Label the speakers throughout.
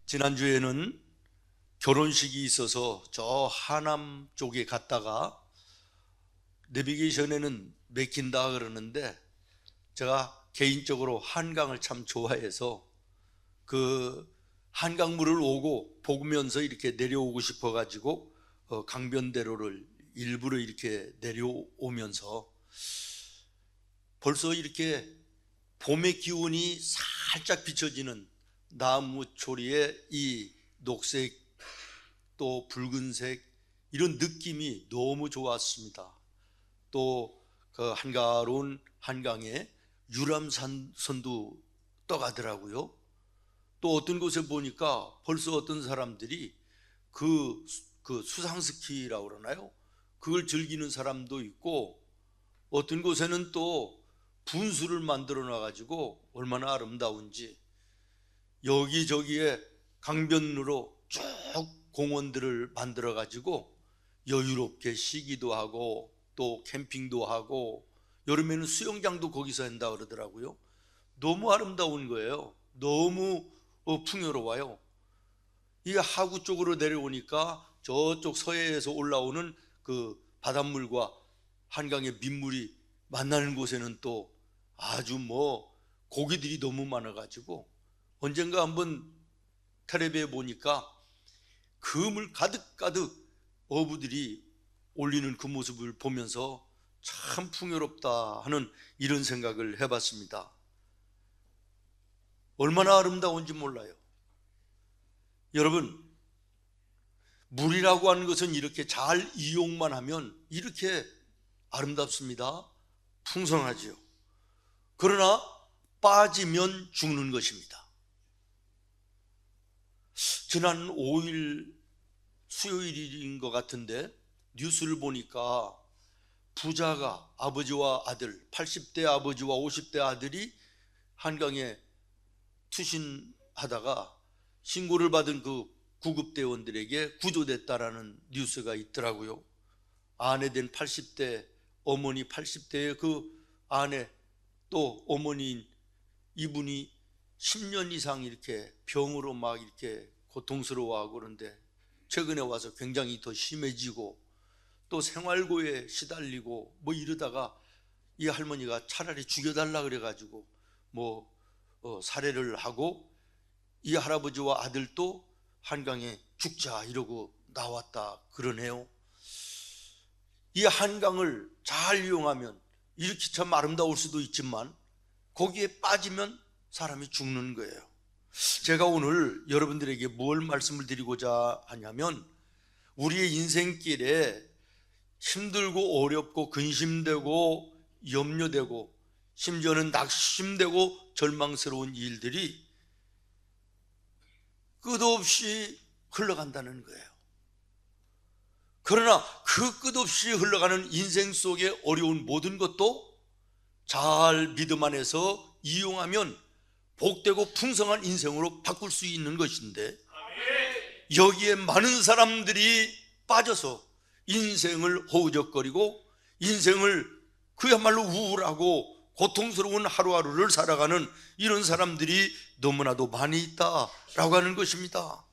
Speaker 1: 지난주에는 결혼식이 있어서 저 하남 쪽에 갔다가 내비게이션에는 맥힌다 그러는데 제가 개인적으로 한강을 참 좋아해서 그 한강물을 오고 보면서 이렇게 내려오고 싶어 가지고 강변대로를 일부러 이렇게 내려오면서 벌써 이렇게 봄의 기운이 살짝 비춰지는 나무 초리의 이 녹색 또 붉은색 이런 느낌이 너무 좋았습니다. 또 그 한가로운 한강에 유람선도 떠가더라고요. 또 어떤 곳에 보니까 벌써 어떤 사람들이 그 수상스키라고 그러나요? 그걸 즐기는 사람도 있고, 어떤 곳에는 또 분수를 만들어 놔가지고 얼마나 아름다운지 여기저기에 강변으로 쭉 공원들을 만들어 가지고 여유롭게 쉬기도 하고 또 캠핑도 하고 여름에는 수영장도 거기서 한다 그러더라고요. 너무 아름다운 거예요. 너무 풍요로워요. 이게 하구 쪽으로 내려오니까 저쪽 서해에서 올라오는 그 바닷물과 한강의 민물이 만나는 곳에는 또 아주 고기들이 너무 많아가지고 언젠가 한번 텔레비에 보니까 그물 가득가득 어부들이 올리는 그 모습을 보면서 참 풍요롭다 하는 이런 생각을 해봤습니다. 얼마나 아름다운지 몰라요. 여러분, 물이라고 하는 것은 이렇게 잘 이용만 하면 이렇게 아름답습니다. 풍성하지요. 그러나 빠지면 죽는 것입니다. 지난 5일 수요일인 것 같은데 뉴스를 보니까 부자가 아버지와 아들 80대 아버지와 50대 아들이 한강에 투신하다가 신고를 받은 그 구급대원들에게 구조됐다라는 뉴스가 있더라고요. 아내된 80대 어머니 80대의 그 아내 또 어머니인 이분이 10년 이상 이렇게 병으로 막 이렇게 고통스러워하고 그런데 최근에 와서 굉장히 더 심해지고 또 생활고에 시달리고 이러다가 이 할머니가 차라리 죽여달라 그래가지고 살해를 하고 이 할아버지와 아들도 한강에 죽자 이러고 나왔다 그러네요. 이 한강을 잘 이용하면 이렇게 참 아름다울 수도 있지만 거기에 빠지면 사람이 죽는 거예요. 제가 오늘 여러분들에게 뭘 말씀을 드리고자 하냐면 우리의 인생길에 힘들고 어렵고 근심되고 염려되고 심지어는 낙심되고 절망스러운 일들이 끝없이 흘러간다는 거예요. 그러나 그 끝없이 흘러가는 인생 속의 어려운 모든 것도 잘 믿음 안에서 이용하면 복되고 풍성한 인생으로 바꿀 수 있는 것인데 여기에 많은 사람들이 빠져서 인생을 허우적거리고 인생을 그야말로 우울하고 고통스러운 하루하루를 살아가는 이런 사람들이 너무나도 많이 있다라고 하는 것입니다.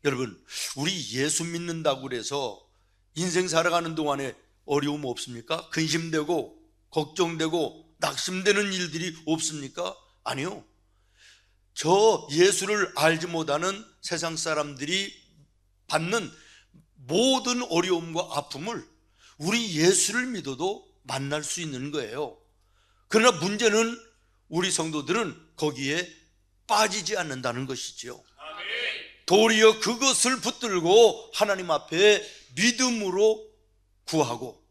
Speaker 1: 여러분, 우리 예수 믿는다고 그래서 인생 살아가는 동안에 어려움 없습니까? 근심되고 걱정되고 낙심되는 일들이 없습니까? 아니요. 저 예수를 알지 못하는 세상 사람들이 받는 모든 어려움과 아픔을 우리 예수를 믿어도 만날 수 있는 거예요. 그러나 문제는 우리 성도들은 거기에 빠지지 않는다는 것이지요. 도리어 그것을 붙들고 하나님 앞에 믿음으로 구하고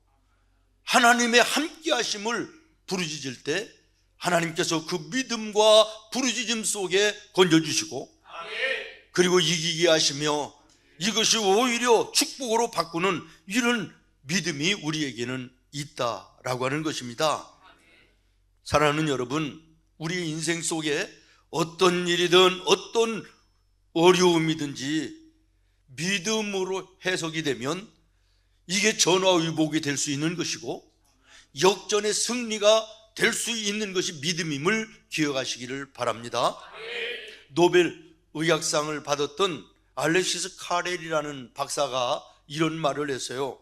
Speaker 1: 하나님의 함께 하심을 부르짖을 때 하나님께서 그 믿음과 부르짖음 속에 건져주시고 그리고 이기게 하시며 이것이 오히려 축복으로 바꾸는 이런 믿음이 우리에게는 있다라고 하는 것입니다. 사랑하는 여러분, 우리의 인생 속에 어떤 일이든 어떤 어려움이든지 믿음으로 해석이 되면 이게 전화위복이 될 수 있는 것이고 역전의 승리가 될 수 있는 것이 믿음임을 기억하시기를 바랍니다. 노벨 의학상을 받았던 알렉시스 카렐이라는 박사가 이런 말을 했어요.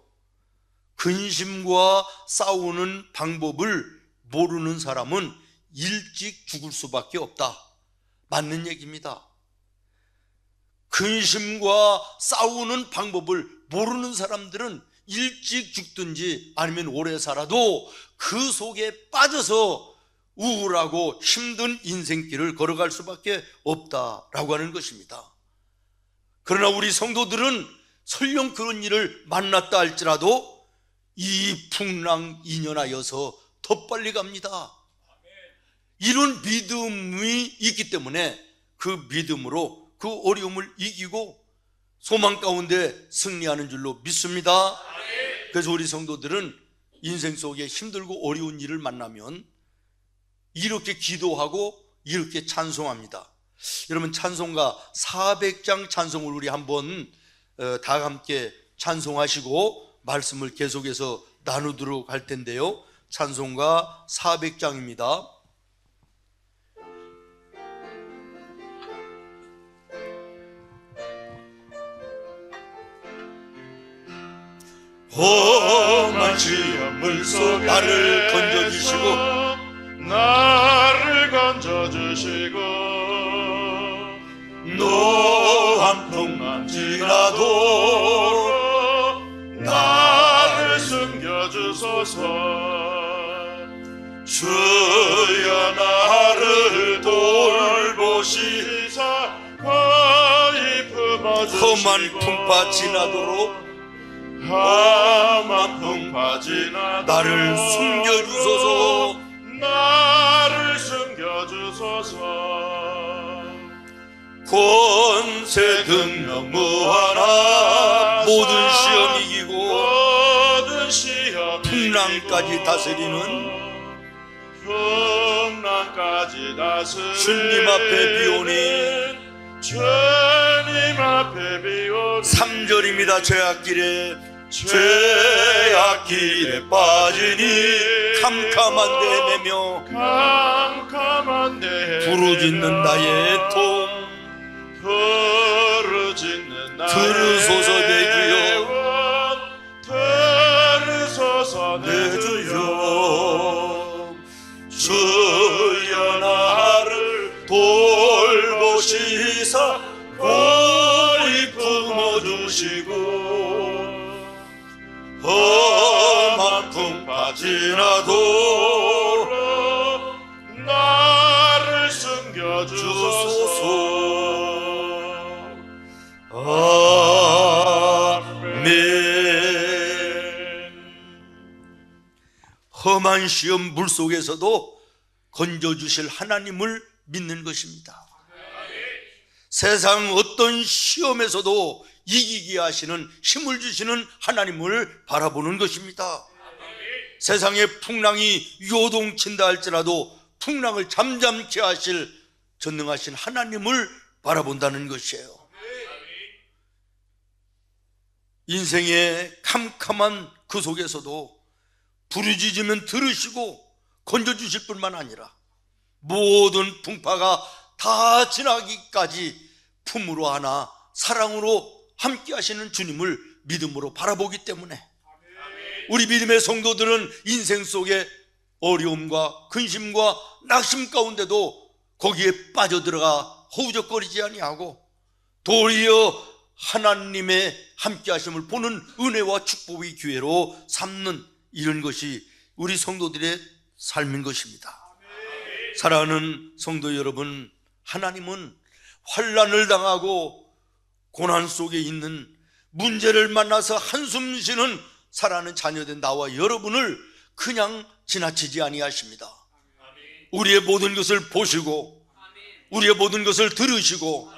Speaker 1: 근심과 싸우는 방법을 모르는 사람은 일찍 죽을 수밖에 없다. 맞는 얘기입니다. 근심과 싸우는 방법을 모르는 사람들은 일찍 죽든지 아니면 오래 살아도 그 속에 빠져서 우울하고 힘든 인생길을 걸어갈 수밖에 없다라고 하는 것입니다. 그러나 우리 성도들은 설령 그런 일을 만났다 할지라도 이 풍랑 인연하여서 더 빨리 갑니다. 이런 믿음이 있기 때문에 그 믿음으로 그 어려움을 이기고 소망 가운데 승리하는 줄로 믿습니다. 그래서 우리 성도들은 인생 속에 힘들고 어려운 일을 만나면 이렇게 기도하고 이렇게 찬송합니다. 여러분, 찬송가 400장 찬송을 우리 한번 다 함께 찬송하시고 말씀을 계속해서 나누도록 할 텐데요. 찬송가 400장입니다.
Speaker 2: 험한 시험 물속에
Speaker 1: 나를 건져주시고
Speaker 2: 나를 건져주시고 노한 풍만 지나도 나를 숨겨주소서. 주여 나를 돌보시사 거의 품어주시고
Speaker 1: 험한 풍파 지나도록
Speaker 2: 험한 풍파 지나도록
Speaker 1: 나를 숨겨주소서.
Speaker 2: 나를 숨겨주소서.
Speaker 1: 권세 등력 무하나 모든 시험 이기고
Speaker 2: 모든 시험
Speaker 1: 풍랑까지 다스리는
Speaker 2: 풍랑까지 다스리는
Speaker 1: 주님 앞에 비오니
Speaker 2: 주님 앞에 비오니
Speaker 1: 3절입니다. 죄악길에
Speaker 2: 죄악길에 빠지니
Speaker 1: 캄캄한 데 헤매며
Speaker 2: 캄캄한데
Speaker 1: 부르짖는 나의 통
Speaker 2: 부르짖는 나의
Speaker 1: 들으소서 내 주여.
Speaker 2: 들으소서 내 주여. 주여 나를 돌보시사 고이 품어주시고 험한 풍파 지나도록 나를 숨겨주소서.
Speaker 1: 아멘. 험한 시험 물속에서도 건져주실 하나님을 믿는 것입니다. 세상 어떤 시험에서도 이기게 하시는 힘을 주시는 하나님을 바라보는 것입니다. 세상에 풍랑이 요동친다 할지라도 풍랑을 잠잠케 하실 전능하신 하나님을 바라본다는 것이에요. 인생의 캄캄한 그 속에서도 부르짖으면 들으시고 건져주실 뿐만 아니라 모든 풍파가 다 지나기까지 품으로 하나 사랑으로 함께 하시는 주님을 믿음으로 바라보기 때문에 우리 믿음의 성도들은 인생 속에 어려움과 근심과 낙심 가운데도 거기에 빠져들어가 허우적거리지 아니하고 도리어 하나님의 함께 하심을 보는 은혜와 축복의 기회로 삼는 이런 것이 우리 성도들의 삶인 것입니다. 사랑하는 성도 여러분, 하나님은 환난을 당하고 고난 속에 있는 문제를 만나서 한숨 쉬는 사랑하는 자녀된 나와 여러분을 그냥 지나치지 아니하십니다. 우리의 모든 것을 보시고 우리의 모든 것을 들으시고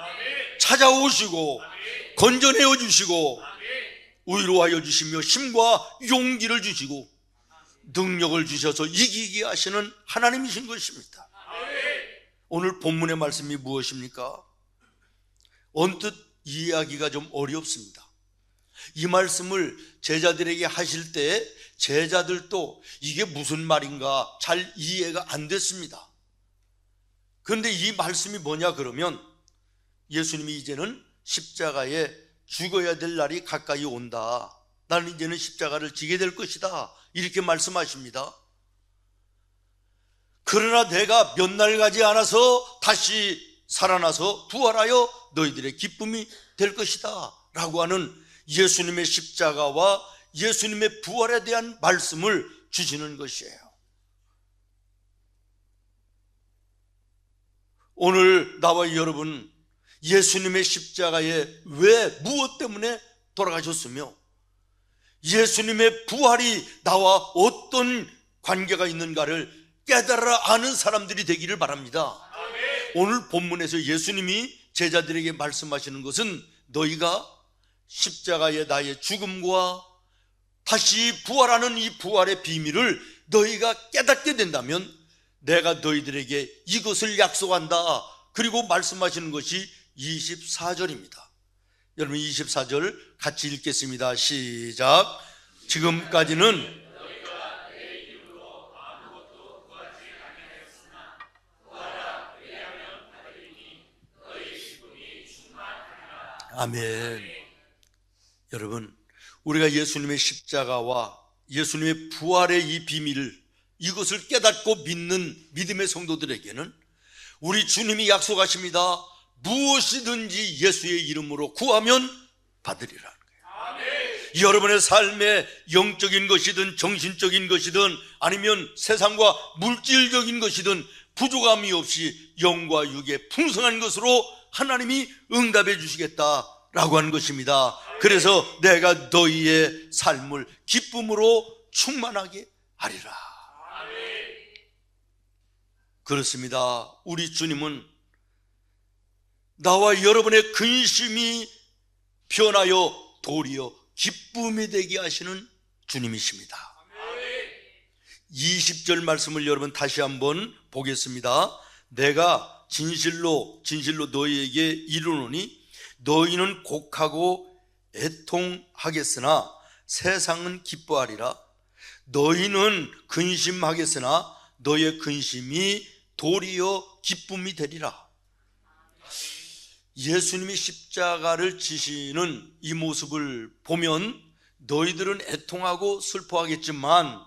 Speaker 1: 찾아오시고 건져내어 주시고 위로하여 주시며 힘과 용기를 주시고 능력을 주셔서 이기게 하시는 하나님이신 것입니다. 오늘 본문의 말씀이 무엇입니까? 언뜻 이해하기가 좀 어렵습니다. 이 말씀을 제자들에게 하실 때 제자들도 이게 무슨 말인가 잘 이해가 안 됐습니다. 그런데 이 말씀이 뭐냐 그러면 예수님이 이제는 십자가에 죽어야 될 날이 가까이 온다. 나는 이제는 십자가를 지게 될 것이다. 이렇게 말씀하십니다. 그러나 내가 몇 날 가지 않아서 다시 살아나서 부활하여 너희들의 기쁨이 될 것이다 라고 하는 예수님의 십자가와 예수님의 부활에 대한 말씀을 주시는 것이에요. 오늘 나와 여러분, 예수님의 십자가에 왜 무엇 때문에 돌아가셨으며 예수님의 부활이 나와 어떤 관계가 있는가를 깨달아 아는 사람들이 되기를 바랍니다. 오늘 본문에서 예수님이 제자들에게 말씀하시는 것은 너희가 십자가의 나의 죽음과 다시 부활하는 이 부활의 비밀을 너희가 깨닫게 된다면 내가 너희들에게 이것을 약속한다. 그리고 말씀하시는 것이 24절입니다. 여러분 24절 같이 읽겠습니다. 시작. 지금까지는 아멘. 여러분, 우리가 예수님의 십자가와 예수님의 부활의 이 비밀을, 이것을 깨닫고 믿는 믿음의 성도들에게는 우리 주님이 약속하십니다. 무엇이든지 예수의 이름으로 구하면 받으리라는 거예요. 아멘. 여러분의 삶에 영적인 것이든 정신적인 것이든 아니면 세상과 물질적인 것이든 부족함이 없이 영과 육의 풍성한 것으로 하나님이 응답해 주시겠다라고 하는 것입니다. 그래서 내가 너희의 삶을 기쁨으로 충만하게 하리라. 그렇습니다. 우리 주님은 나와 여러분의 근심이 변하여 도리어 기쁨이 되게 하시는 주님이십니다. 20절 말씀을 여러분 다시 한번 보겠습니다. 내가 진실로 너희에게 이르노니 너희는 곡하고 애통하겠으나 세상은 기뻐하리라. 너희는 근심하겠으나 너의 근심이 도리어 기쁨이 되리라. 예수님이 십자가를 지시는 이 모습을 보면 너희들은 애통하고 슬퍼하겠지만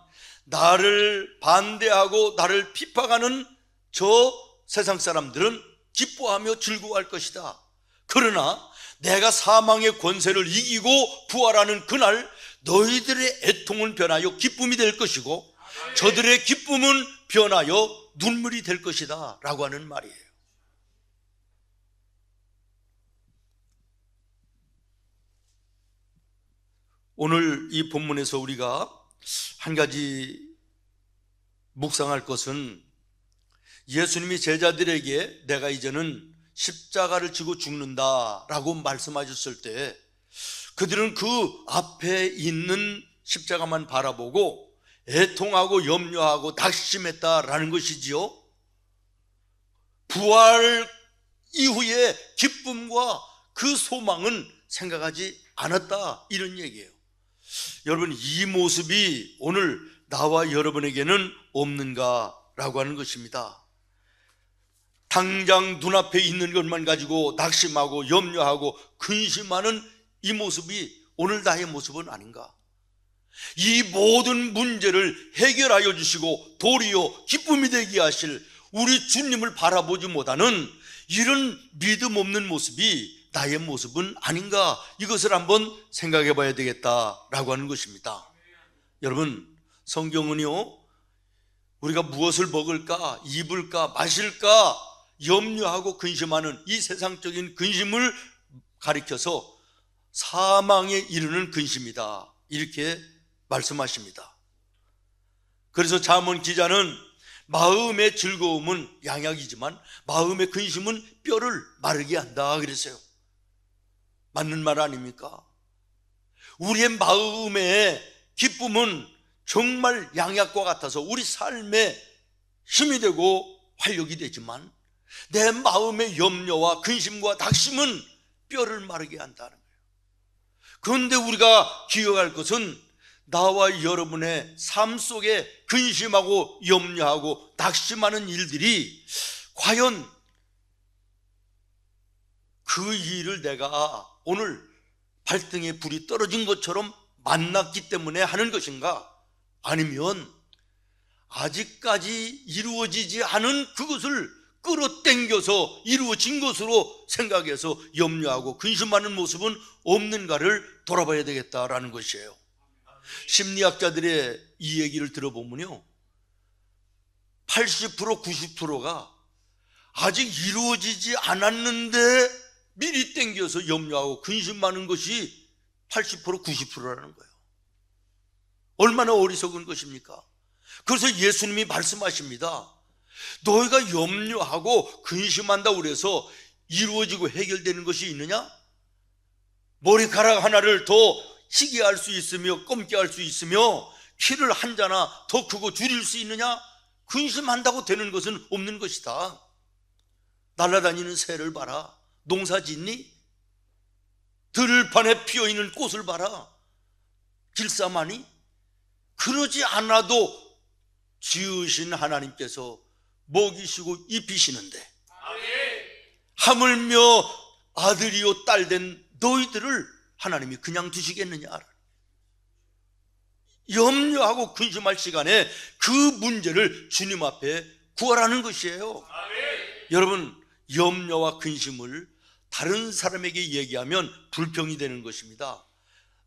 Speaker 1: 나를 반대하고 나를 핍박하는 저 세상 사람들은 기뻐하며 즐거워할 것이다. 그러나 내가 사망의 권세를 이기고 부활하는 그날 너희들의 애통은 변하여 기쁨이 될 것이고 저들의 기쁨은 변하여 눈물이 될 것이다 라고 하는 말이에요. 오늘 이 본문에서 우리가 한 가지 묵상할 것은 예수님이 제자들에게 내가 이제는 십자가를 지고 죽는다라고 말씀하셨을 때 그들은 그 앞에 있는 십자가만 바라보고 애통하고 염려하고 낙심했다라는 것이지요. 부활 이후의 기쁨과 그 소망은 생각하지 않았다 이런 얘기예요. 여러분 이 모습이 오늘 나와 여러분에게는 없는가라고 하는 것입니다. 당장 눈앞에 있는 것만 가지고 낙심하고 염려하고 근심하는 이 모습이 오늘 나의 모습은 아닌가? 이 모든 문제를 해결하여 주시고 도리어 기쁨이 되게 하실 우리 주님을 바라보지 못하는 이런 믿음 없는 모습이 나의 모습은 아닌가? 이것을 한번 생각해 봐야 되겠다라고 하는 것입니다. 여러분 성경은요 우리가 무엇을 먹을까 입을까 마실까 염려하고 근심하는 이 세상적인 근심을 가리켜서 사망에 이르는 근심이다 이렇게 말씀하십니다. 그래서 잠언 기자는 마음의 즐거움은 양약이지만 마음의 근심은 뼈를 마르게 한다 그랬어요. 맞는 말 아닙니까? 우리의 마음의 기쁨은 정말 양약과 같아서 우리 삶에 힘이 되고 활력이 되지만 내 마음의 염려와 근심과 낙심은 뼈를 마르게 한다는 거예요. 그런데 우리가 기억할 것은 나와 여러분의 삶 속에 근심하고 염려하고 낙심하는 일들이 과연 그 일을 내가 오늘 발등에 불이 떨어진 것처럼 만났기 때문에 하는 것인가? 아니면 아직까지 이루어지지 않은 그것을 끌어당겨서 이루어진 것으로 생각해서 염려하고 근심하는 모습은 없는가를 돌아봐야 되겠다라는 것이에요. 심리학자들의 이 얘기를 들어보면요, 80% 90%가 아직 이루어지지 않았는데 미리 땡겨서 염려하고 근심하는 것이 80% 90%라는 거예요. 얼마나 어리석은 것입니까? 그래서 예수님이 말씀하십니다. 너희가 염려하고 근심한다고 그래서 이루어지고 해결되는 것이 있느냐? 머리카락 하나를 더 희게 할 수 있으며 검게 할 수 있으며 키를 한 자나 더 크고 줄일 수 있느냐? 근심한다고 되는 것은 없는 것이다. 날아다니는 새를 봐라. 농사 짓니? 들판에 피어있는 꽃을 봐라. 길쌈하니? 그러지 않아도 지으신 하나님께서 먹이시고 입히시는데 하물며 아들이요 딸 된 너희들을 하나님이 그냥 두시겠느냐? 염려하고 근심할 시간에 그 문제를 주님 앞에 구하라는 것이에요. 여러분, 염려와 근심을 다른 사람에게 얘기하면 불평이 되는 것입니다.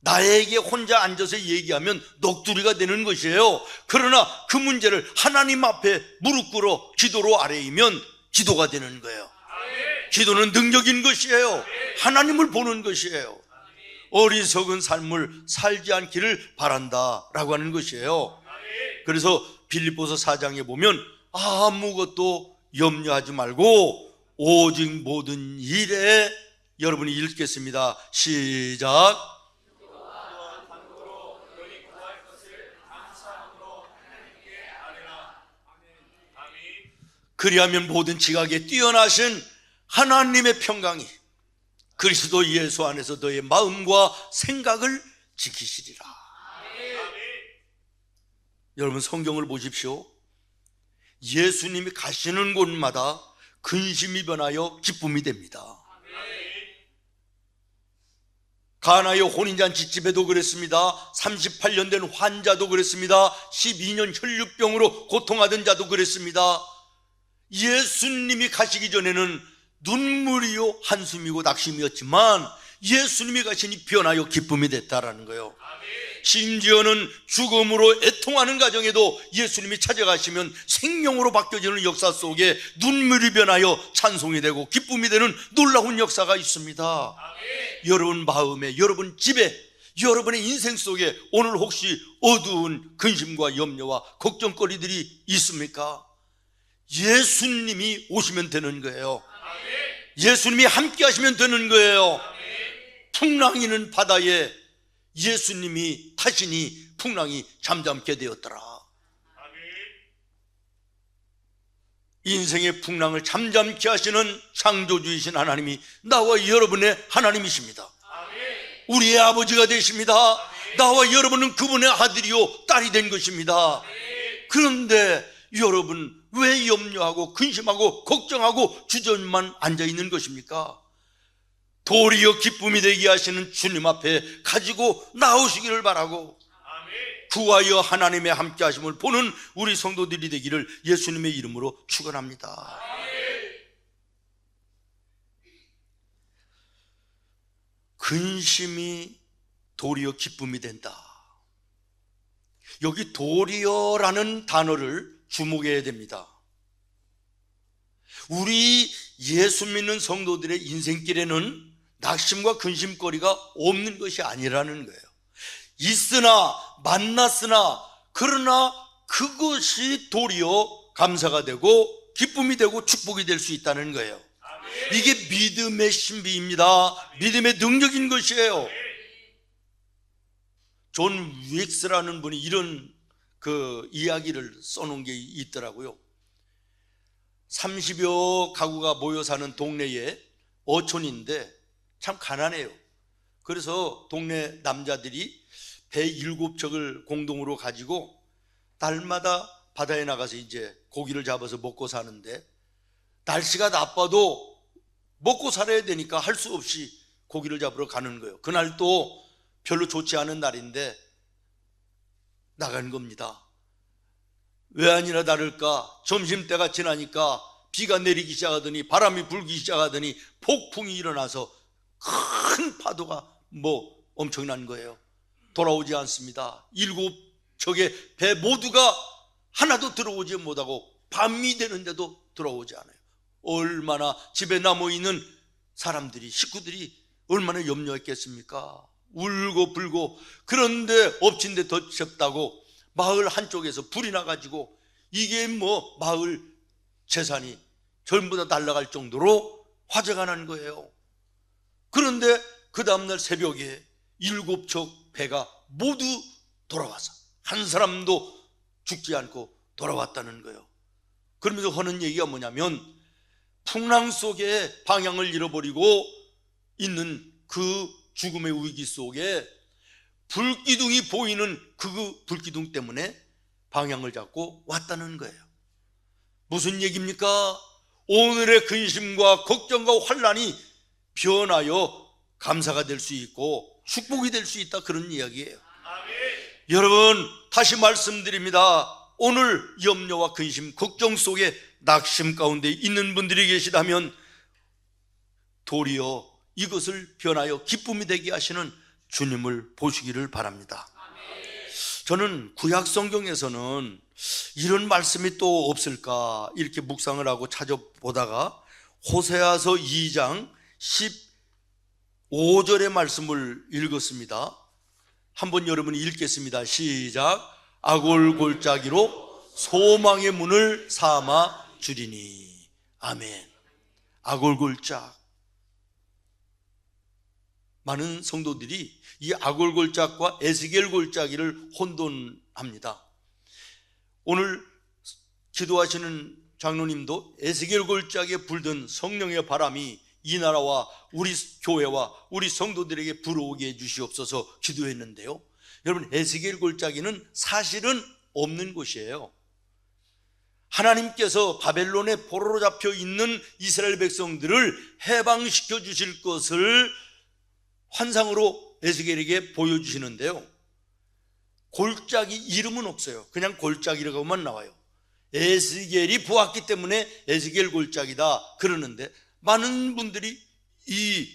Speaker 1: 나에게 혼자 앉아서 얘기하면 넋두리가 되는 것이에요. 그러나 그 문제를 하나님 앞에 무릎 꿇어 기도로 아뢰이면 기도가 되는 거예요. 기도는 능력인 것이에요. 하나님을 보는 것이에요. 어리석은 삶을 살지 않기를 바란다라고 하는 것이에요. 그래서 빌립보서 4장에 보면 아무것도 염려하지 말고 오직 모든 일에, 여러분이 읽겠습니다. 시작. 그리하면 모든 지각에 뛰어나신 하나님의 평강이 그리스도 예수 안에서 너의 마음과 생각을 지키시리라. 여러분, 성경을 보십시오. 예수님이 가시는 곳마다 근심이 변하여 기쁨이 됩니다. 가나의 혼인잔치 집에도 그랬습니다. 38년 된 환자도 그랬습니다. 12년 혈류병으로 고통하던 자도 그랬습니다. 예수님이 가시기 전에는 눈물이요 한숨이고 낙심이었지만 예수님이 가시니 변하여 기쁨이 됐다라는 거예요. 심지어는 죽음으로 애통하는 가정에도 예수님이 찾아가시면 생명으로 바뀌어지는 역사 속에 눈물이 변하여 찬송이 되고 기쁨이 되는 놀라운 역사가 있습니다. 여러분 마음에, 여러분 집에, 여러분의 인생 속에 오늘 혹시 어두운 근심과 염려와 걱정거리들이 있습니까? 예수님이 오시면 되는 거예요. 예수님이 함께 하시면 되는 거예요. 풍랑이는 바다에 예수님이 타시니 풍랑이 잠잠게 되었더라. 인생의 풍랑을 잠잠케 하시는 창조주이신 하나님이 나와 여러분의 하나님이십니다. 우리의 아버지가 되십니다. 나와 여러분은 그분의 아들이요 딸이 된 것입니다. 그런데 여러분 왜 염려하고 근심하고 걱정하고 주저만 앉아있는 것입니까? 도리어 기쁨이 되게 하시는 주님 앞에 가지고 나오시기를 바라고 구하여 하나님의 함께 하심을 보는 우리 성도들이 되기를 예수님의 이름으로 축원합니다. 근심이 도리어 기쁨이 된다. 여기 도리어라는 단어를 주목해야 됩니다. 우리 예수 믿는 성도들의 인생길에는 낙심과 근심거리가 없는 것이 아니라는 거예요. 있으나 만났으나 그러나 그것이 도리어 감사가 되고 기쁨이 되고 축복이 될 수 있다는 거예요. 이게 믿음의 신비입니다. 믿음의 능력인 것이에요. 존 윅스라는 분이 이런 그 이야기를 써놓은 게 있더라고요. 30여 가구가 모여 사는 동네에 어촌인데 참 가난해요. 그래서 동네 남자들이 배 7척을 공동으로 가지고 달마다 바다에 나가서 이제 고기를 잡아서 먹고 사는데 날씨가 나빠도 먹고 살아야 되니까 할 수 없이 고기를 잡으러 가는 거예요. 그날도 별로 좋지 않은 날인데 나간 겁니다. 왜 아니나 다를까 점심때가 지나니까 비가 내리기 시작하더니 바람이 불기 시작하더니 폭풍이 일어나서 큰 파도가 엄청난 거예요. 돌아오지 않습니다. 7척의 배 모두가 하나도 들어오지 못하고 밤이 되는데도 돌아오지 않아요. 얼마나 집에 남아있는 사람들이, 식구들이 얼마나 염려했겠습니까? 울고 불고. 그런데 엎친 데 덮쳤다고 마을 한쪽에서 불이 나가지고 이게 마을 재산이 전부 다 날아갈 정도로 화재가 난 거예요. 그런데 그 다음날 새벽에 7척 배가 모두 돌아와서 한 사람도 죽지 않고 돌아왔다는 거예요. 그러면서 하는 얘기가 뭐냐면 풍랑 속에 방향을 잃어버리고 있는 그 죽음의 위기 속에 불기둥이 보이는 그 불기둥 때문에 방향을 잡고 왔다는 거예요. 무슨 얘기입니까? 오늘의 근심과 걱정과 환난이 변하여 감사가 될 수 있고 축복이 될 수 있다, 그런 이야기예요. 여러분, 다시 말씀드립니다. 오늘 염려와 근심, 걱정 속에 낙심 가운데 있는 분들이 계시다면 도리어 이것을 변하여 기쁨이 되게 하시는 주님을 보시기를 바랍니다. 저는 구약 성경에서는 이런 말씀이 또 없을까 이렇게 묵상을 하고 찾아보다가 호세아서 2장 15절의 말씀을 읽었습니다. 한번 여러분이 읽겠습니다. 시작. 아골골짜기로 소망의 문을 삼아 주리니. 아멘. 아골골짝. 많은 성도들이 이 아골골짝과 에스겔 골짜기를 혼돈합니다. 오늘 기도하시는 장로님도 에스겔 골짜기에 불던 성령의 바람이 이 나라와 우리 교회와 우리 성도들에게 불어오게 해주시옵소서 기도했는데요. 여러분, 에스겔 골짜기는 사실은 없는 곳이에요. 하나님께서 바벨론에 포로로 잡혀 있는 이스라엘 백성들을 해방시켜 주실 것을 환상으로 에스겔에게 보여주시는데요. 골짜기 이름은 없어요. 그냥 골짜기라고만 나와요. 에스겔이 보았기 때문에 에스겔 골짜기다 그러는데 많은 분들이 이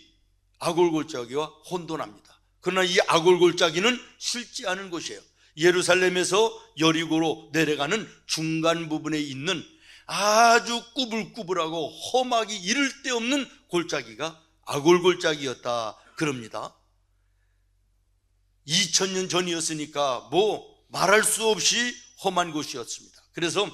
Speaker 1: 아골 골짜기와 혼돈합니다. 그러나 이 아골 골짜기는 실지 않은 곳이에요. 예루살렘에서 여리고로 내려가는 중간 부분에 있는 아주 꾸불꾸불하고 험하기 이를 데 없는 골짜기가 아골 골짜기였다 그럽니다. 2000년 전이었으니까 말할 수 없이 험한 곳이었습니다. 그래서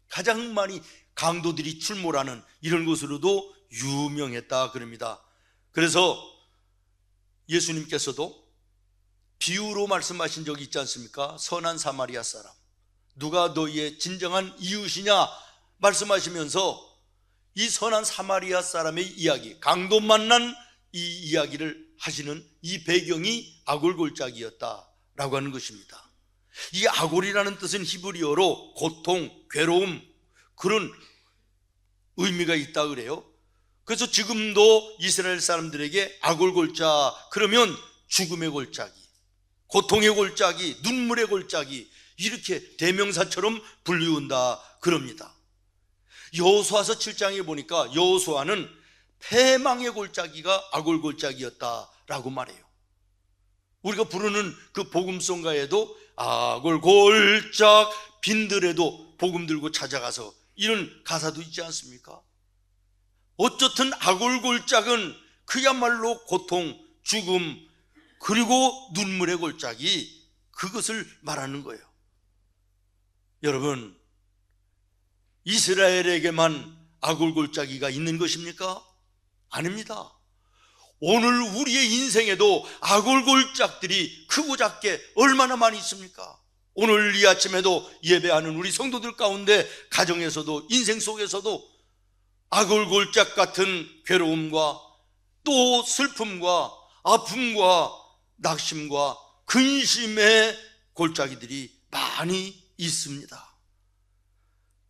Speaker 1: 가장 많이 강도들이 출몰하는 이런 곳으로도 유명했다 그럽니다. 그래서 예수님께서도 비유로 말씀하신 적이 있지 않습니까? 선한 사마리아 사람, 누가 너희의 진정한 이웃이냐 말씀하시면서 이 선한 사마리아 사람의 이야기, 강도 만난 이 이야기를 하시는 이 배경이 아골 골짜기였다라고 하는 것입니다. 이 아골이라는 뜻은 히브리어로 고통, 괴로움, 그런 의미가 있다 그래요. 그래서 지금도 이스라엘 사람들에게 아골 골짜 그러면 죽음의 골짜기, 고통의 골짜기, 눈물의 골짜기, 이렇게 대명사처럼 불리운다 그럽니다. 여호수아서 7장에 보니까 여호수아는 패망의 골짜기가 아골 골짜기였다라고 말해요. 우리가 부르는 그 복음송가에도 아골 골짝 빈들에도 복음 들고 찾아가서 이런 가사도 있지 않습니까? 어쨌든 아골 골짝은 그야말로 고통, 죽음, 그리고 눈물의 골짜기, 그것을 말하는 거예요. 여러분, 이스라엘에게만 아골 골짜기가 있는 것입니까? 아닙니다. 오늘 우리의 인생에도 아골 골짝들이 크고 작게 얼마나 많이 있습니까? 오늘 이 아침에도 예배하는 우리 성도들 가운데 가정에서도 인생 속에서도 아골 골짝 같은 괴로움과 또 슬픔과 아픔과 낙심과 근심의 골짜기들이 많이 있습니다.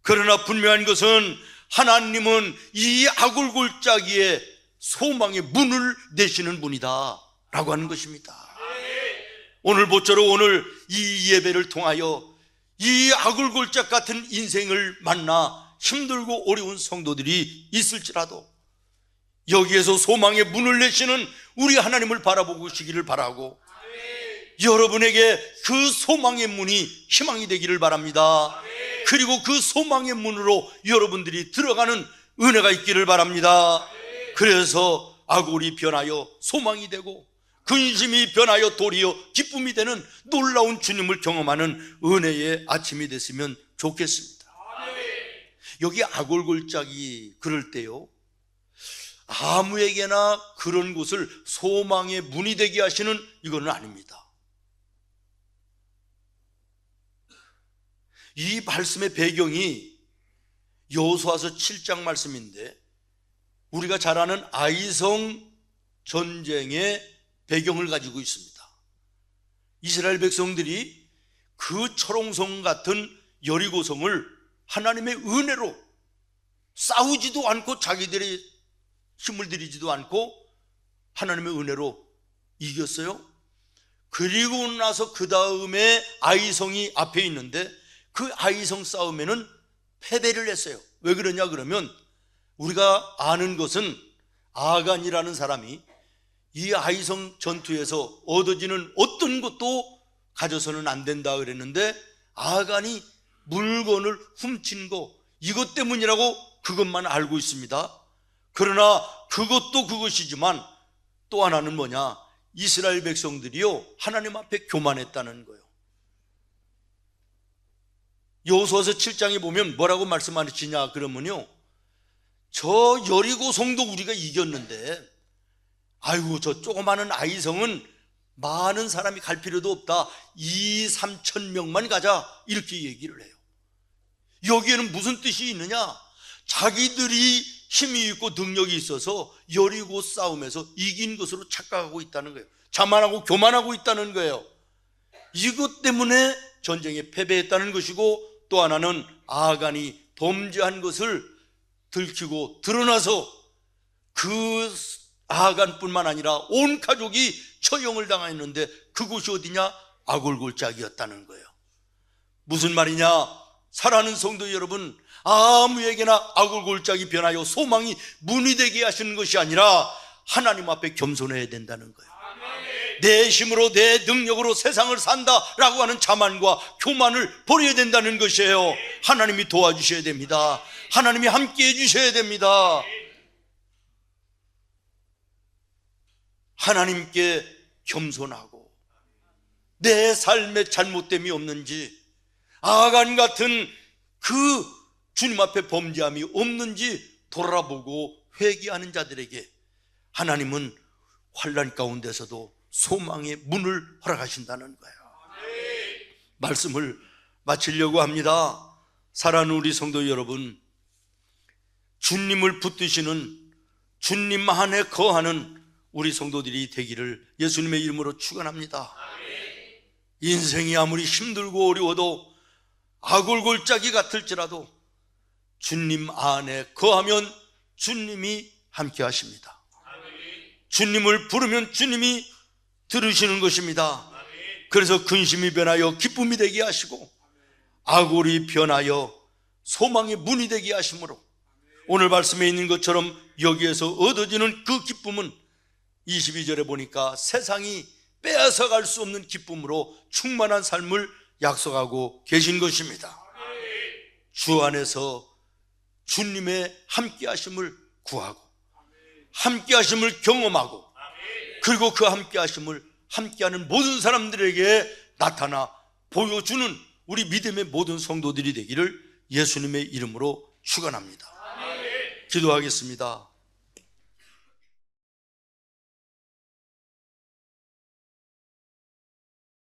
Speaker 1: 그러나 분명한 것은 하나님은 이 아골 골짜기에 소망의 문을 내시는 분이다 라고 하는 것입니다. 오늘 모쪼록 오늘 이 예배를 통하여 이 아굴골짝 같은 인생을 만나 힘들고 어려운 성도들이 있을지라도 여기에서 소망의 문을 내시는 우리 하나님을 바라보고 계시기를 바라고, 여러분에게 그 소망의 문이 희망이 되기를 바랍니다. 그리고 그 소망의 문으로 여러분들이 들어가는 은혜가 있기를 바랍니다. 그래서 아굴이 변하여 소망이 되고 근심이 변하여 도리어 기쁨이 되는 놀라운 주님을 경험하는 은혜의 아침이 됐으면 좋겠습니다. 여기 아골골짝이 그럴 때요, 아무에게나 그런 곳을 소망의 문이 되게 하시는 이거는 아닙니다. 이 말씀의 배경이 여호수아서 7장 말씀인데, 우리가 잘 아는 아이성 전쟁의 배경을 가지고 있습니다. 이스라엘 백성들이 그 철옹성 같은 여리고성을 하나님의 은혜로 싸우지도 않고 자기들이 힘을 들이지도 않고 하나님의 은혜로 이겼어요. 그리고 나서 그 다음에 아이성이 앞에 있는데 그 아이성 싸움에는 패배를 했어요. 왜 그러냐 그러면, 우리가 아는 것은 아간이라는 사람이 이 아이성 전투에서 얻어지는 어떤 것도 가져서는 안 된다 그랬는데, 아간이 물건을 훔친 거, 이것 때문이라고 그것만 알고 있습니다. 그러나 그것도 그것이지만 또 하나는 뭐냐, 이스라엘 백성들이요 하나님 앞에 교만했다는 거예요. 여호수아서 7장에 보면 뭐라고 말씀하시냐 그러면요, 저 여리고성도 우리가 이겼는데 아이고 저 조그마한 아이성은 많은 사람이 갈 필요도 없다, 2-3천 명만 가자, 이렇게 얘기를 해요. 여기에는 무슨 뜻이 있느냐, 자기들이 힘이 있고 능력이 있어서 여리고 싸움에서 이긴 것으로 착각하고 있다는 거예요. 자만하고 교만하고 있다는 거예요. 이것 때문에 전쟁에 패배했다는 것이고, 또 하나는 아간이 범죄한 것을 들키고 드러나서 그 아간뿐만 아니라 온 가족이 처형을 당했는데 그곳이 어디냐, 아골골짝이었다는 거예요. 무슨 말이냐, 사랑하는 성도 여러분, 아무에게나 아골골짝이 변하여 소망이 문이 되게 하시는 것이 아니라 하나님 앞에 겸손해야 된다는 거예요. 내 힘으로 내 능력으로 세상을 산다라고 하는 자만과 교만을 버려야 된다는 것이에요. 하나님이 도와주셔야 됩니다. 하나님이 함께 해주셔야 됩니다. 하나님께 겸손하고 내 삶에 잘못됨이 없는지, 아간 같은 그 주님 앞에 범죄함이 없는지 돌아보고 회개하는 자들에게 하나님은 환난 가운데서도 소망의 문을 허락하신다는 거예요. 말씀을 마치려고 합니다. 사랑하는 우리 성도 여러분, 주님을 붙드시는, 주님 안에 거하는 우리 성도들이 되기를 예수님의 이름으로 축원합니다. 인생이 아무리 힘들고 어려워도 아골골짜기 같을지라도 주님 안에 거하면 주님이 함께 하십니다. 주님을 부르면 주님이 들으시는 것입니다. 그래서 근심이 변하여 기쁨이 되게 하시고 아골이 변하여 소망의 문이 되게 하심으로 오늘 말씀에 있는 것처럼 여기에서 얻어지는 그 기쁨은 22절에 보니까 세상이 빼앗아갈 수 없는 기쁨으로 충만한 삶을 약속하고 계신 것입니다. 주 안에서 주님의 함께 하심을 구하고 함께 하심을 경험하고, 그리고 그 함께 하심을 함께하는 모든 사람들에게 나타나 보여주는 우리 믿음의 모든 성도들이 되기를 예수님의 이름으로 축원합니다. 기도하겠습니다.